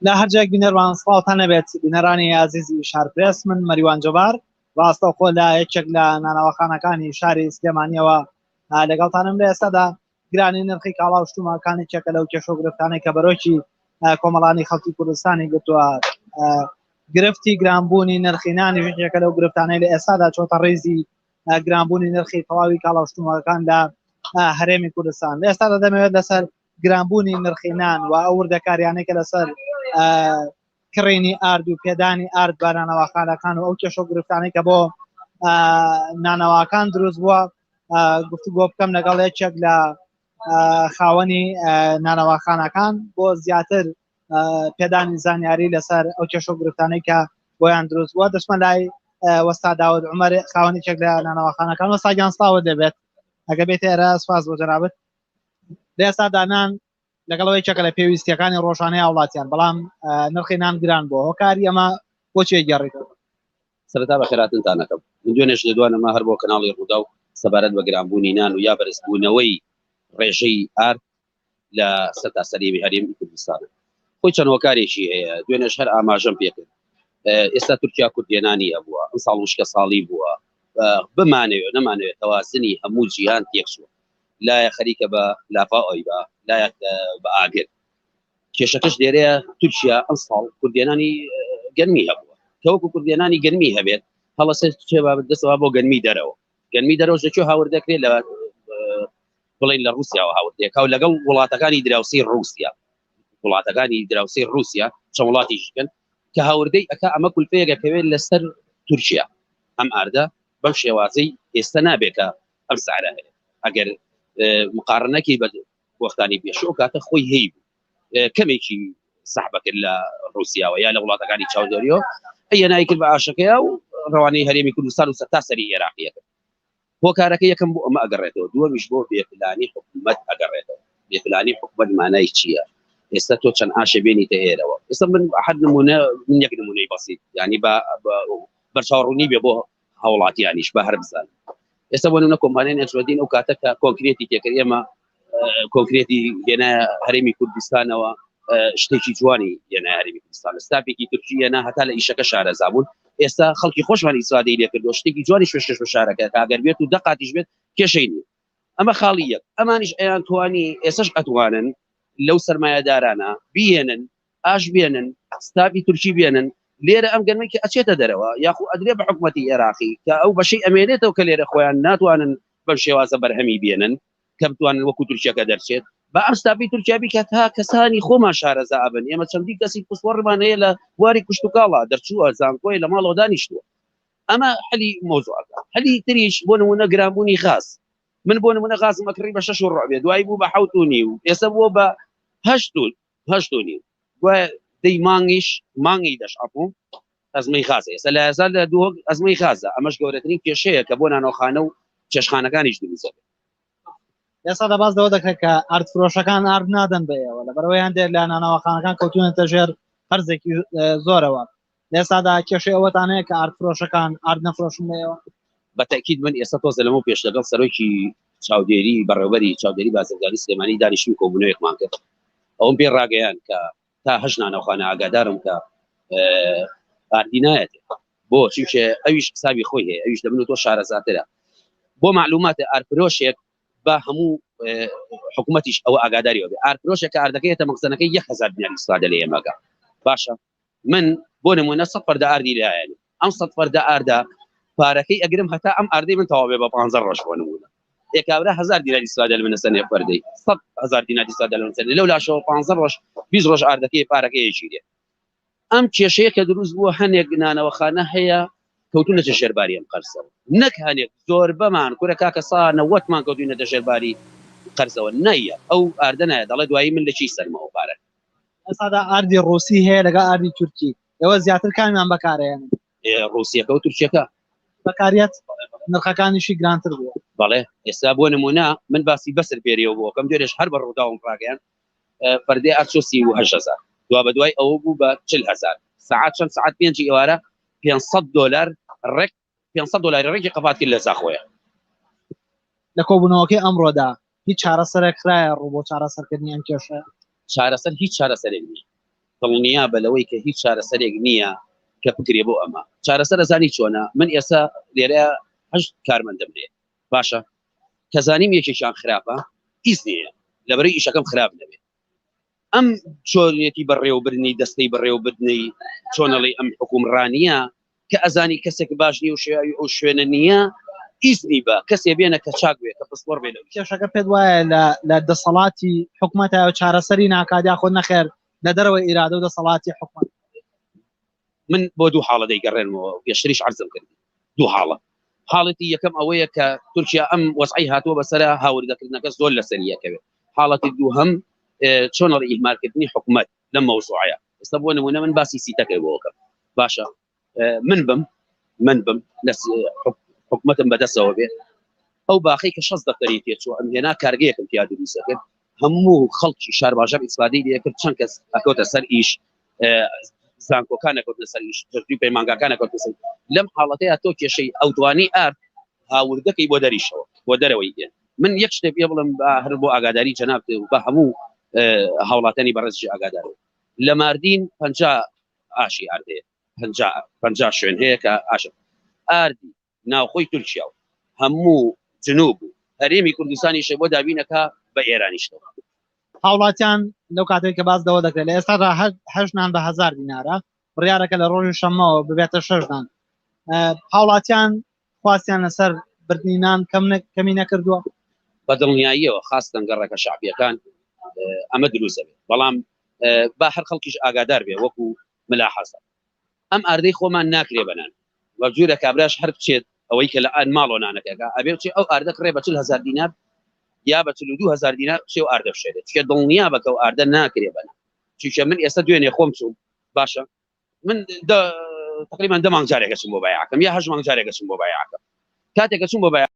لا هەرجێک بینەروان سڵاوتان نەبێت بینەرانی عزیزی شارپرس من مەریوان جۆبار ڕاستەوخۆ لە یەکێک لە نانەوەخانەکانی شاری سلێمانیەوە لەگەڵتانم لە ئێستادا گرانی نرخی کاڵا و شتومەکانی چێکە لەو کێشە و گرفتانەی کە بەرۆکی کۆمەڵانی خەڵکی کوردستانی گرتووە گرفتی گرانبوونی نرخی نانی یەکێکە لەو گرفتانەی لە ئێستادا چۆتە ڕێزی گرانبوونی نرخی تەواوی کاڵا و شتومەکان لە هەرێمی کوردستان لە ئێستادا دەمەوێت لەسەر گرانبوونی نرخی نان و ئەو وردەکاریانەی کە لەسەر کڕینی ئارد و پێدانی ئارد بە نانەواخانەکان و ئەو کێشە و گرفتانەی کە بۆ نانەواکان دروست بووە گفتوگۆ بکەم لەگەڵ یەکێک لە خاوەنی نانەواخانەکان بۆ زیاتر پێدانی زانیاری لەسەر ئەو کێشە و گرفتانەی کە بۆیان دروست بووە دەچمە لای وەستا داود عومەر خاوەنی یەکێک لە نانەواخانەکان وەستا گیانسڵاوت دەبێت ئەگە بێت ئێرە سپاس بۆ جەنابەت لە ئێستادا نان لەگەڵەوەی چەکە لە پێویستیەکانی ڕۆژانەی وڵاتیان بەڵام نرخی نان گران بۆ هۆکاری ئەمە بۆچی گەڕیتەوە سەرەتا بە خێراتتان نەکەم من دوێنێش لەدوانەمە هەر بۆ کەناڵی ڕوودا و سەبارەت بە گرانبوونی نان و یا بەرزبوونەوەی ڕێژەی ئارد لە سەرتاسەری هەرێمی کوردستانە خۆی چەند هۆکارێکی هەیە دوێنێش هەر ئاماژەم پێکرد ئێستا تورکیا کوردێنانی هەبووە ئەم ساڵ وشکە ساڵی بووە بمانەوێت نەمانەوێت تەوازنی هەموو جیهان تێکسووە لایە خەریکە بە لافاۆی بە لایە بە ئاگر کێشەکەش لێرەیە تورکیا ئەم ساڵ کوردێنانی گەرمی هەبووە کەوەکو کوردێنانی گەرمی هەبێت هەڵەسەر دەستەوە بۆ گەرمی دەرەوە زەکوێ هاورد دەکرێت لە بڵین لە رووسیاوە هاوردێکا و لەگەڵ وڵاتەکانی دراوسی رووسیا چەند وڵاتیشکن کە هاوردەی ئەکا ئەمە کولپەیەکە پێوێت لەسەر تورکیا ئەم ئاردە بەم شێوازەی ئێستا نابێکە ئەم سعرە هەیە ئەگەر مقارنەکی بە وەختانی پێشوو کاتە خۆی هەیە کەمێکی سەحبە کرد لە رووسیاوە یا لە وڵاتەکانی چاودێریەوە ئەیەنایی کرد بە ئاشەکەیە و ڕەوانەی هەرێمی کوردستان و سەرتاسەری عێراقیەکە هۆکارەکە یەکەم بۆ ئەمە ئەگەڕێتەوە دووەمیش بۆ بێپلانی حکوومەت ئەگەڕێتەوە بێپلانی حکوومەت مانای چییە ئێستا تۆ چەند ئاشە بێنیتە ئێرەوە ئێستا من حد نمونە من یەک نمونەی بەسیط یعنی بەرچاوڕوونی بێ بۆ هاوڵاتیانیش بە هەر بزان ئێستا بۆ نمونە کۆمپانیای نێچوەدین ئەو کاتە کە کۆنکرێتی تێکرد ئێمە کۆنکرێتی هێنا هەرێمی کوردستانەوە شتێکی جوانی هێنا هەرێمی کوردستان ستاپێکی تورکی هێنا هەتا لە ئیشەکە شارەزابوون ئێستا خەڵکی خۆشمان ئیسرادەی لێ کردو شتێکی جوانی شوێش بە شارەکە کاگەر بێت و دەقاتیش بێت کێشەی نیە ئەمە خاڵیە ئەمانیش ئەیان توانی ئێسش ئەتوانن لەو سەرمایەدارانە بێنن ئاش بێنن ستاپی تورکی بێنن لێرە ئەم گەرمەی کە ئەچێتە دەرەوە یاخو ئەدرێ بە حکوومەتی عێراقی کە ئەو بەشەی ئەمێنێتەوە کە لێرە خۆیان ناتوانن بەم شێوازە بەرهەمی بێنن کە بتوانن وەکو تورکیەکە دەرچێت بە ئەم ستاپی تورکیابی کە تا کەسانی خۆمان شارەزا ئەبن ئێمە چەندی کەسی پسوەڕمان هەیە لە واری کوشت و کاڵا دەرچووە زانکۆی لە ماڵەوە دانیشتووە ئەمە حەلی مۆزوعەکە حەلی تریش بۆ نمونە گرانبوونی غاز من بۆ نمونە غازم ئەکڕی بە 6 ڕۆبێ دوای بوو بە 7.5 ئێستا بۆ بە 8.5 دوای دەی مانگی دەشعبوو ئەزمەی غازە ئێستا لە هەزار لە دووە ئەزمەی غازە ئەمەش گەورەترین کێشەیە کە بۆ نانەوەخانە و چێشخانەکانیش دروست ئێستا دەباس دەوە دەکرێت کە ئاردفرۆشەکان ئارد نادەن بەیەوە لەبەرەوەیان دێت لە نانەوەخانەکان کەوتونەتە ژێر هەرزێکی زۆرەوە لێستادا کێشەی ئەوەتان هەیە کە ئاردفرۆشەکان ئارد نەفرۆشن بەیەوە بەتاکید من ئێستا تۆزە لەمە پێش لەگەڵ سەرۆکی چاودێری بەڕێوەبەری چاودێری بازرگانی سلێمانی دانیشتوی کۆبوونەوەیەکمان کرد ئەوم پێ ڕاگەیان کە تا 8 نانەوەخانە ئاگادارم کە ئاردی نایەت بۆ چونکە ئەویش حسابی خۆی هەیە ئەویش دەبن تۆ شارەزاترە بۆ معلوماتە ئارفرۆشێک بە هەموو حکوومەتیش ئەوە ئاگاداریەوە بێ ئارفرۆشێک کە ئاردەکەیەتە مەخزنەکەی 1000 دیناری ئیسرائیل لە ئێمەگە باشە من بۆ نمونە 100 پەردە ئاردی لایەنێ ئەم 100 پەردە ئاردا پارەکەی ئەگرم هەتا ئەم ئاردەی من تەواو بێ بە 15 ڕۆژ بۆ نمونە ئێکابرا 1000 دیناری ئیسرائیل منە سەنێ پەردەی 100,000 دیناری ئیسرائیل منە سەنێ لەولا شەوە 15 ڕۆژ 20 ڕۆژ ئاردەکەی پارەکەیەکی دێ ئەم کێشەیە کە دروست بووە هەنێک نانەوەخانە هەیە کەوتونەتە ژێرباری ئەم قەرزەوە نەک هەنێک زۆر بەمان کورە کاکە سانە وەتمان کەوتونەتە ژێرباری قەرزەوە نایە ئەو ئاردە نایە دەڵێ دوایی من لە چی سەرمەوە پارە ئێستادا ئاردی ڕووسی هەیە لەگەڵ ئاردی تورکی ئێوە زیاتر کامیان بەکارەیەن ڕووسیەکە و تورکیەکە بەکاریەت نرخەکانیشی گرانتر بووە بەڵێ ئێستا بۆ نمونە من باسی بەسەر پێریەوە بووە کەم دوێرش هەر بە ڕووداوم ڕاگەیان پەردەی ئاچۆ 38,000 دوا بە دوای ئەوە بوو بە 40,000 ساعات چەند ساعت 5 ئێوارە $500 ڕێک $500 ڕێکی قەفات کرد لە زاخۆیە لە کۆبوونەوەکەی ئەمڕۆدا هیچ چارەسەرێک کرایە ڕوو بۆ چارەسەرکردنی ئەم کێشە چارەسەر هیچ چارەسەرێک نییە دڵنیابە لەوەی کە هیچ چارەسەرێک نییە کە بکرێ بۆ ئەمە چارەسەر ئەزانی چۆنە من ئێستا لێرە 8 کارمەندم لێ باشە کەزانیم یەکێکیان خراپە هیچ نییە لەبەرەی ئیشەکەم خراپ نەبێت ئەم چۆنیەتی بەڕێوەبرنی دەستەی بەڕێوەبردنەی چۆنەڵی ئەم حکومڕانیە کە ئەزانی کەسێک باش نیە و شێوی ئەو شوێنە نییە ئیزنی بە کەسێ بێنە کە چاک بێت کە پسپۆر بێت کێشەکە پێت وایە لە دەسەڵاتی حکوومەتە و چارەسەری ناکادیا خۆ نەخێر لە دەرەوەی ئیرادە و دەسەڵاتی حکوومەت من بۆ دوو حاڵە دەیگەڕێنەوە پێشتریش عەرزم کرد دوو حاڵە حاڵەتی یەکەم ئەوەیە کە تورکیا ئەم وەزعی هاتووە بەسەرە هاوردەکردنەکە زۆر لەسەریەکەوێت حاڵەتی دووهەم چۆنەڵی ئیهمالکردنی حکوومەت لەم مەوزوعەیە ئێستا بۆ نمونە من باسی سیتەکەی بۆکەم باشە من بم لە حکوومەتم بەدەستەوە بێت ئەو باخی کە 6 دەفتەری تێچوە ئەم هێنا کارگەیەکم پیا دروستە کرد هەموو خەڵکی شار باژەر ئیسپادەی لێ کرد چەند کەس ئەکەوتە سەر ئیش زانکۆکانەکەوتە سەر ئیش تردوی پەیمانگاکانەکەوتە سەر لەم حاڵەتەیە تۆ کێشەی ئەوتوانی ئارد هاوردەکەی بۆ دەریشەوە بۆ دەرەوەی دێن من یەک شتێ پێ بڵم هەر بۆ ئاگاداری جەناب بە هەموو هاوڵاتانی بەڕێزی ئاگادار لە ماردین 50 ئاشی ئاردەیە 50 شوێن هەیە کە ئاشە ئاردی ناوخۆی تورکیا و هەموو جنوب و هەرێمی کوردستانی شە بۆ دابینەکە بە ئێرانیشتەوە هاوڵاتیان لەو کاتێک کە باس دەوە دەکرێت لە ئێستا هەژنان بە 1000 دینارە بڕیارەکە لە ڕۆژی شەمەوە ببێتە 6دان هاوڵاتیان خواستیان لەسەر بردنینان کەمی نەکردووە بە دڵنیاییەوە خاستن گەڕەکە شعبیەکان ئەمە دروست دەبێت بەڵام با هەر خەڵکیش ئاگادار بێ وەکو ملاحەزە ئەم ئاردەی خۆمان ناکرێ بەنان وەبجوورە کابراش هەر بچێت ئەوەی کە لە ئەن ماڵۆنانەکەگە ئەبێ بچێت ئەو ئاردە کڕێ بە 40,000 دینار یا بە 42,000 دینار چێ و ئاردە بشێت چکە دڵنیا بکە و ئاردە ناکرێ بەنان چونکە من ئێستا دوێنێ خۆم چوم باشە من تقریبا 10 مانگ جارێکە چوم بۆ بایعەکەم یا 8 مانگ جارێکە چوم بۆ بایعەکەم کاتێکە چوم بۆ بایع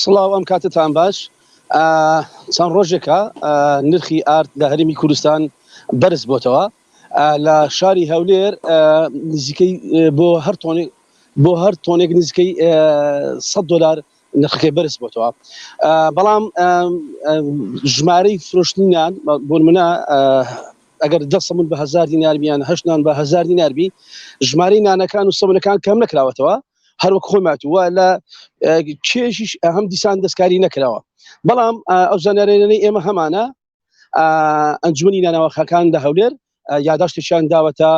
سڵاو ئەم کاتتان باش چەند ڕۆژێکە نرخی ئارد لە هەرێمی کوردستان بەرز بۆتەوە لە شاری هەولێر نزیکەی بۆ هەر تۆنێک نزیکەی $100 نرخەکەی بەرز بۆتەوە بەڵام ژمارەی فرۆشتنیان بۆ نمونە ئەگەر 10 سەمون بە 1000 دینار بیان 8 نان بە 1000 دینار بی ژمارەی نانەکان و سەمونەکان کەم نەکراوەتەوە هەروەک خۆماتوە لە کێژیش هەم دیسان دەستکاری نەکراوە بەڵام ئەو زانارێنەی ئێمە هەمانە ئەنجومەنی ناناوەخەکان لە هەولێر یاداشتێکیان داوەتە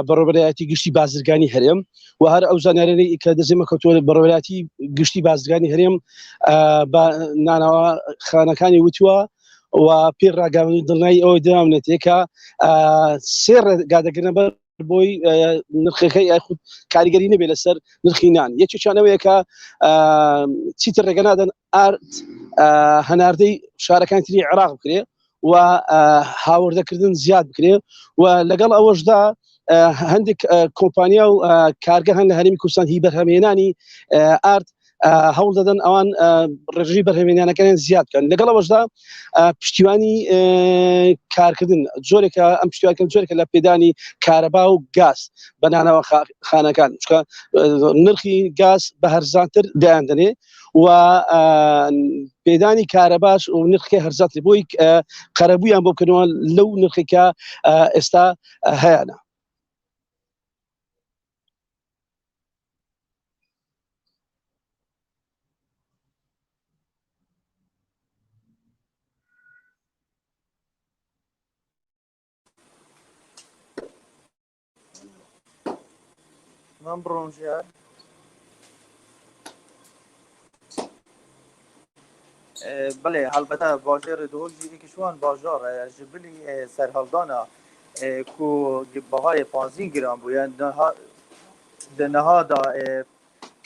بەڕێوەبەرایەتی گشتی بازرگانی هەرێم و هەر ئەو زانارێنەی کە دەزێمە کەوتووە بەڕێوەبەرایەتی گشتی بازرگانی هەرێم بە ناناوەخانەکانی وتووە و پێ ڕاگەاندنی دڵنیایی ئەوەی دامنێتێکە سێ ڕێگادەگرنە بەر بۆی نرخەکەی یاخود کاریگەری نەبێت لەسەر نرخی نان یەکێکیانەوەیە کە چیتر ڕێگە نادەن ئارد هەناردەی شارەکان تری عێراق بکرێ و هاوردەکردن زیاد بکرێ و لەگەڵ ئەوەشدا هەندێک کۆمپانیا و کارگە هەن لە هەرێمی کوردستان هی بەرهەمهێنانی ئارد هەوڵ دەدەن ئەوان ڕێژەی بەرهەمهێنانەکان زیاد بکەن لەگەڵ ئەوەشدا پشتیوانی کارکردن جۆرێکە ئەم پشتیوانکردن جۆرێکە لە پێدانی کارەبا و گاز بە نانەوە خانەکان چکە نرخی گاز بە هەرزانتر دایاندنێ و پێدانی کارەباش و نرخی هەرزانتر بۆی قەرەبوویان بۆ بکەنەوە لەو نرخێکە ئێستا هەیەە من برونژیار بله البته باجر دول جیری کشوان باجار جبلی سرهالدانا کو بهای 15 گرم بوید نها دا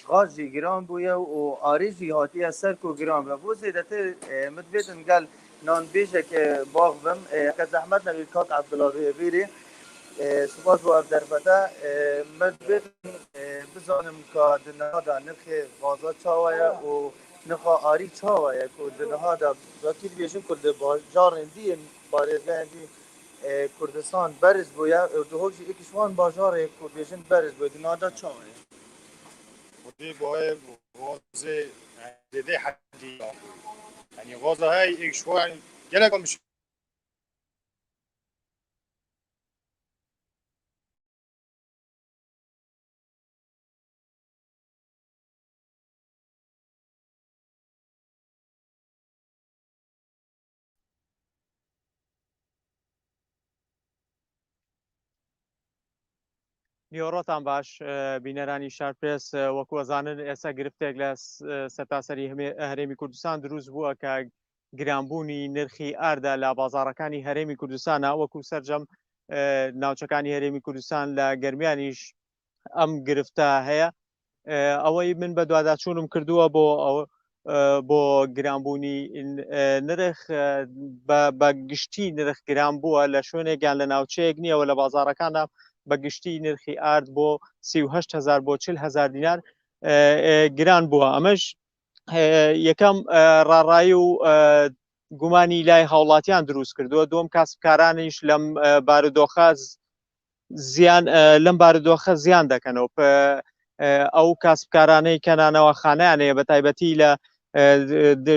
غازی گرم بوید و آریجی هاتی از سر کو گرم و زیدته مدبیتن گل نان بیشه که باغ بم که زحمت نبید کات عبدالله بیری سپاس بو افدرفته مدبیتن بزانم که نها دا نرخ غازات چاویه و نخوا آری چاوه که نها دا وکیل بیشن کرده باجار اندی بارزگاه اندی کردستان برز بویا دوهوشی اکشوان باجار بیشن برز بویا نها دا چاوه ودي بوي غوزي دي حدي يعني غوزة هاي إيش شو يعني جلك مش نیۆڕۆتان باش بینەرانی شارپرس وەکو ئەزانن ئێستا گرفتێک لە سەرتاسەری هەرێمی کوردستان دروست بووە کە گرانبوونی نرخی ئاردا لە بازاڕەکانی هەرێمی کوردستانە وەکو سەرجەم ناوچەکانی هەرێمی کوردستان لە گەرمیانیش ئەم گرفتە هەیە ئەوەی من بە دوواداچوونم کردووە بۆ گرانبوونی نرخ بە گشتی نرخ گران بووە لە شوێنێکیان لە ناوچەیەک نییەوە لە بازاڕەکاندا بەگشتی نرخی ئارد بۆ 38,000 بۆ 40,000 دینار گران بووە ئەمەش یەکەم ڕاڕایی و گومانی لای هاوڵاتیان دروست کردووە دووەم کاسبکارانیش لەم بارودۆخە زیان دەکەنەوە ئەو کاسبکارانەی کە نانەوەخانەیان هەیە بە تایبەتی لە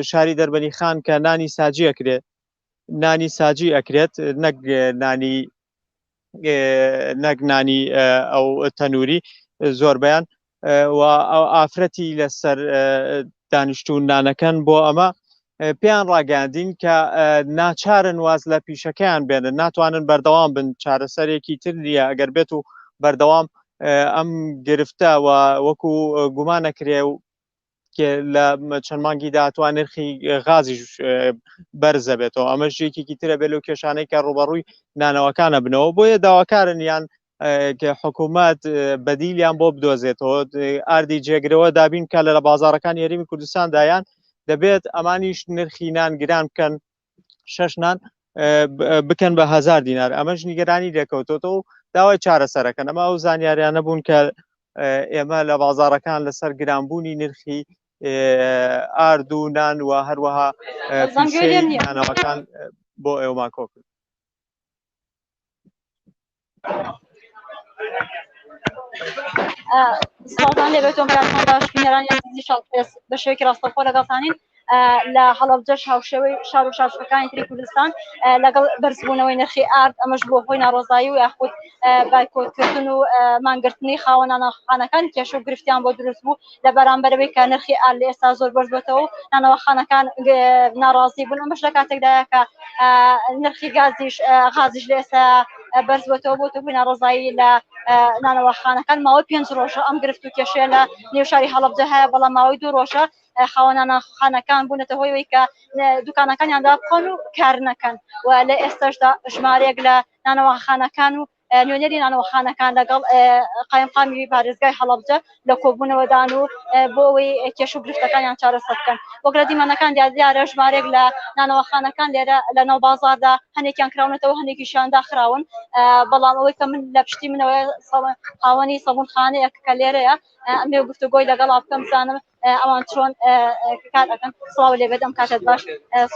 شاری دەربەنی خان کە نانی ساجی ئەکرێت نەک نانی ئەو تەنووری زۆربیان و ئافرەتی لەسەر دانیشتوون نانەکەن بۆ ئەمە پێیان ڕاگەاندین کە ناچارن واز لە پیشەکەیان بێنن ناتوانن بەردەوام بن چارەسەرێکی تر نییە ئەگەر بێت و بەردەوام ئەم گرفتە و وەکو گومان نەکرێ و لە چەند مانگی داهاتوان نرخی غازیش بەرزە بێتەوە ئەمە ژێکێکی ترە بێت لەو کێشانەی کە ڕوبەڕووی نانەوەکانە بنەوە بۆیە داواکارن یان حکوومەت بەدیلیان بۆ بدۆزێتەوە ئاردی جێگرەوە دابین کە لە بازاڕەکانی هەرێمی کوردستاندایان دەبێت ئەمانیش نرخی نان گران بکەن 6 نان بکەن بە 1000 دینار ئەمەش نیگەرانی دەکەوتەوە و داوای چارەسەرەکەن ئەمە ئەو زانیاریانە بوون کە ئێمە لە بازاڕەکان لەسەر گرانبوونی نرخی ئارد و نان و هەروەها نانەوەکان بۆ ئێوەمان کۆ کرد. سڵاتان لێبێتەوە بەراتان باش بینەرانی عەزیزی شارپرس بە شێوەیەکی ڕاستەوخۆ لەگەڵتانین لە هەڵەبجەش هاوشێوەی شار و شارچووەکانی تری کوردستان لەگەڵ بەرزبوونەوەی نرخی ئارد ئەمەش بۆ هۆی ناڕۆزایی و یاخود بایکۆتکردن و مانگرتنی خاوەن نانەوەخانەکان کێشە و گرفتیان بۆ دروست بوو لە بەرامبەرەوەی کە نرخی ئارد لە ئێستا زۆر بەرز بێتەوە و نانەوەخانەکان ناڕازی بوون ئەمەش لە کاتێکدایە کە نرخی غازیش لە ئێستا بەرز بێتەوە بۆ بووی ناڕۆزایی لە نانەوەخانەکان ماوەی 5 ڕۆژە ئەم گرفت و کێشەیە لە نێو شاری هەڵەبجە هەیە بەڵام ماوەی 2 ڕۆژە خاوەن نانەوەخانەکان بوونەتە هۆیەوەی کە دوکانەکانیاندا بخۆن و کار نەکەن و لە ئێستاشدا ژمارەیەک لە نانەوەخانەکان و نوێنەری نانەوەخانەکان لەگەڵ قایمقامی پارێزگای هەڵەبجە لە کۆبوونەوەدان و بۆ ئەوەی کێش و گرفتەکانیان چارەسەر بکەن وەک لە دیمانەکان دیارە ژمارەیەک لە نانەوەخانەکان لێرە لە ناو بازاردا هەنێکیان کراونەتەوە هەنێکیشیان داخراون بەڵام ئەوەی کە من لە پشتی منەوە خاوەنی سەبونخانەیە کە لێرەیە ئەمێ گفتوگۆی لەگەڵا بکەم بزانم ئەوان چۆن کار دەکەن سڵاو لێبێت ئەم کاتت باش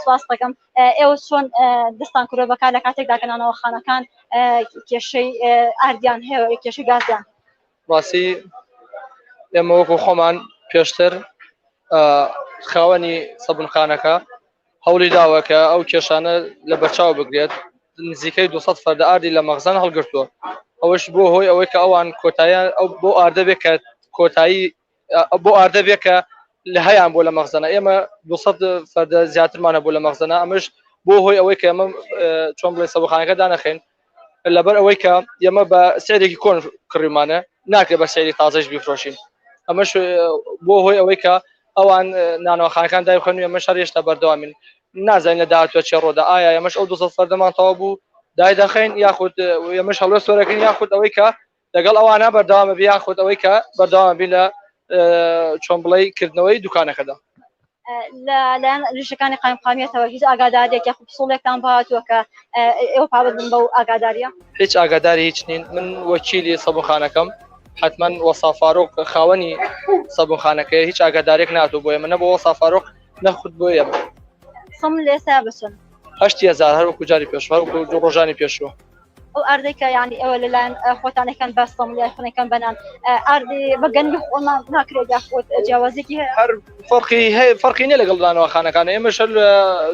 سواس دەکەم ئێوە چۆن دەستان کردووە بەکار لە کاتێکدا کە نانەوەخانەکان کێشەی ئاردیان هەیە کێشەی گازیان ڕاستی ئێمە وەکو خۆمان پێشتر خاوەنی سەبونخانەکە هەوڵی داوە کە ئەو کێشانە لە بەرچاو بگرێت نزیکەی 200 فەردە ئاردی لە مەخزن هەڵگرتووە ئەوەش بۆ هۆی ئەوەی کە ئەوان کۆتاییان ئەو بۆ ئاردە بێت کە کۆتایی بۆ ئاردە بێت کە لە هەیان بۆ لە مەخزنە ئێمە 200 فەردە زیاترمانە بۆ لە مەخزنە ئەمەش بۆ هۆی ئەوەی کە ئێمە چۆن بڵێ سەبونخانەکە دانەخێن لەبەر ئەوەی کە ئێمە بە سعرێکی کۆن کڕیمانە ناکرێت بە سعری تازەش بیفرۆشین ئەمەش بۆ هۆی ئەوەی کە ئەوان نانەوەخانەکان دایخۆن و ئێمە شەڕ هێشتا بەردەوامین نازانین لە داهاتوە چێ ڕۆدا ئایا ئێمەش ئەو 200 فەردەمان تەواو بوو دایدەخەین یاخود ئێمەش هەڵوێ سۆرەکەین یاخود ئەوەی کە لەگەڵ ئەوانە بەردەوامە بێ یاخود ئەوەی کە بەردەوامە بێ لە چۆن بڵێ کردنەوەی دوکانەکەدا لەلایەن ریشەکانی قایمقامیەتەوە هیچ ئاگاداریەک یاخود پسوڵێکتان بهاتووە کە ئێوە پابند بن بەو ئاگاداریە هیچ ئاگاداری هیچ نین من وەکیلی سەبونخانەکەم حتما وەسا فاروق خاوەنی سەبوونخانەکەی هیچ ئاگادارێک ناتوو بۆ ئێمە نە بۆ وەسا فاروق نەخود بۆ ئێمە سم لێسا بچن 8,000 هەروەکو جاری پێش هەروەکو ڕۆژانی پێشوە ئەو ئاردێکە یعنی ئێوە لەلایەن خۆتانەکەن بەستم لای خونەکەن بەنان ئاردی بەگەنی خۆمان ناکرێت یا خۆت جیاوازێکی هەیە هەر فەرقی نیە لەگەڵ دانەوەخانەکانە ئێمەش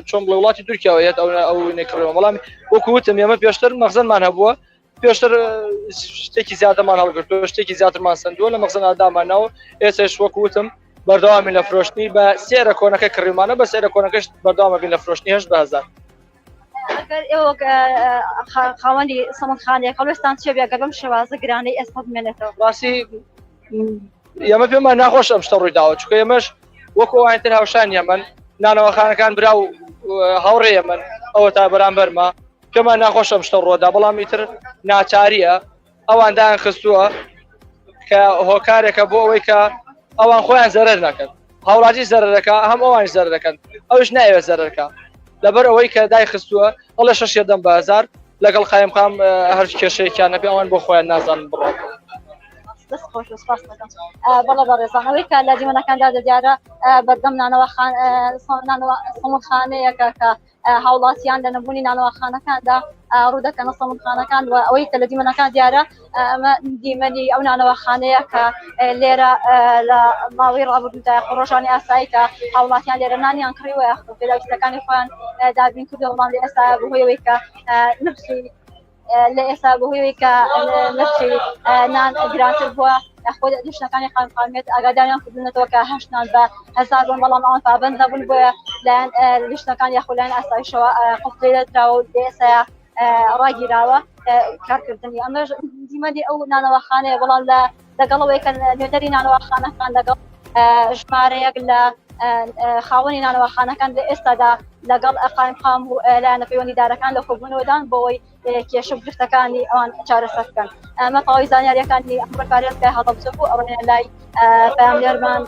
چۆن لە وڵاتی تورکیاوەیەت ئەو نێکڕەوە بەڵام وەکو وتم ئێمە پێشتر مەخزنمان هەبووە پێشتر شتێکی زیاترمان هەڵگرتووە شتێکی زیاترمان سندووە لە مەخزن ئادامانەوە ئێستاش وەکو وتم بەردەوامی لە فرۆشتنی بە سێرە کۆنەکە کڕیمانە بە سێرە کۆنەکەش بەردەوامەبین لە فرۆشتنی 8,000 ئێوە خاوەنی سەمونخانەیە هەڵوێستان چێ بێگە بەم شێوازە گرانەی ئێستا بمێنێتەوە ڕاستی ئێمە پێمان ناخۆش ئەم شتە ڕوویداوە چکە ئێمەش وەکو ئاینتر هاوشانی ئەمن نانەوەخانەکان برا و هاوڕێ ئەمن ئەوە تا بەرامبەرمە پێمان ناخۆش ئەم شتە ڕۆدا بەڵام ئیتر ناچاریە ئەوان دایان خستووە کە هۆکارێکە بۆ ئەوەی کە ئەوان خۆیان زەرەر نەکەن هاوڵاتی زەرەرەکە هەم ئەوان زەرەرەکەن ئەوش نایوێت زەرەرەکە لەبەر ئەوەی کە دای خستووە هەڵە 6,000 لەگەڵ قایمقام هەر کێشەیەکیان نەبێ ئەوان بۆ خۆیان نازانن بڕۆن دەست خۆش و سپاس دەکەم بەڵێ بەڕێزان ئەوەی کە لە دیمەنەکاندا دەدیارە بەردەم سەمونخانەیەکە کە هاوڵاتیان لە نەبوونی نانەوەخانەکاندا ڕوو دەکەنە سەمونخانەکان و ئەوەی کە لە دیمەنەکان دیارە ئەمە دیمەنی ئەو نانەوەخانەیە کە لێرە لە ماوەی ڕابردوودا ڕۆژانی ئاسایی کە هاوڵاتیان لێرە نانیان کڕیوە پێداویستەکانی خۆیان دابین کردو بەڵام لە ئێستا بەهۆیەوەی کە نرخی لە ئێستا بەهۆیەوەی کە نرخی نان گرانتر بووە خۆ لیشتەکانی قایمقامیت ئاگاداریان کردوونەتەوە کە هەشتان بە 1000 بوون بەڵام ئەوان پابەند نەبوون بۆیە لایەن لیشتەکان یاخۆ لایەن ئاسایشەوە قوفڵی دەدراوە و لە ئێستایا ڕاگیراوە کارکردنی ئەمەش دیمەنی ئەو نانەوەخانەیە بەڵام لەگەڵەوەی کە نوێنەری نانەوەخانەکان لەگەڵ ژمارەیەک لە خاوەنی نانەوەخانەکان لە ئێستادا لەگەڵ قایمقام و لایەنە پەیوەندیدارەکان لە کۆبوونەوەدان بۆەوەی کێشە گرفتەکانی ئەوان چارەسەر بکەن ئەمە تەواوی زانیاریەکانی ئەم بەکارێت کە هەڵەبجە بوو ئەوەنە لای پەیامێرمان